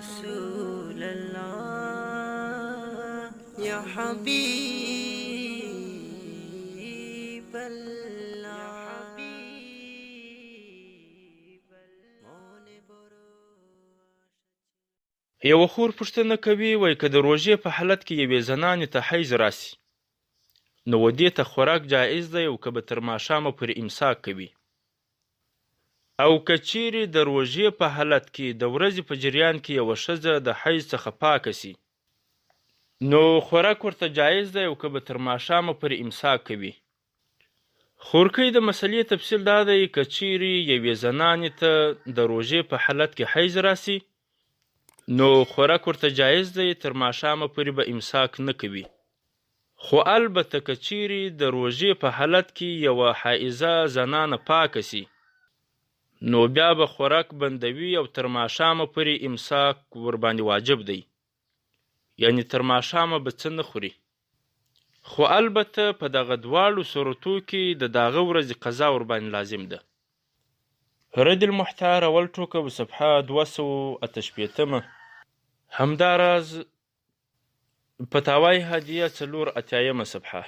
رسول الله یا حبیب الله یوه خور پوښتنه کوي وایي که د روژې په حالت کې یوې زنانې ته حیض راسي نو ودې ته خوراک جایز دی او که به تر ماښامه پورې امساک کوي او که چیرې د روژې په حالت کې د ورځې په جریان کې یوه ښځه د حیض څخه پاکه سي نو خوراک ورته جایز دی او که به تر ماښامه پورې امساک کوي. خورکۍ د مسلې تفصیل دا دی که چیرې یوې زنانې ته د روژې په حالت کې حیض راسي نو خوراک ورته جایز دی، تر ماښامه پورې به امساک نه کوي. خو البته که چیرې د روژې په حالت کې یوه حایضه زنانه پاکه سي نو بیا به خوراک بندوي او تر ماښامه پورې امساک ورباندې واجب دی، یعنی تر ماښامه به څه نه خوري. خو البته په دغه دواړو صورتو کې د دغه ورځې قضا ورباندې لازم ده. رد المحتار اول ټوکه و صفحه 288 همداراز فتاوای هادیه 4 صفحه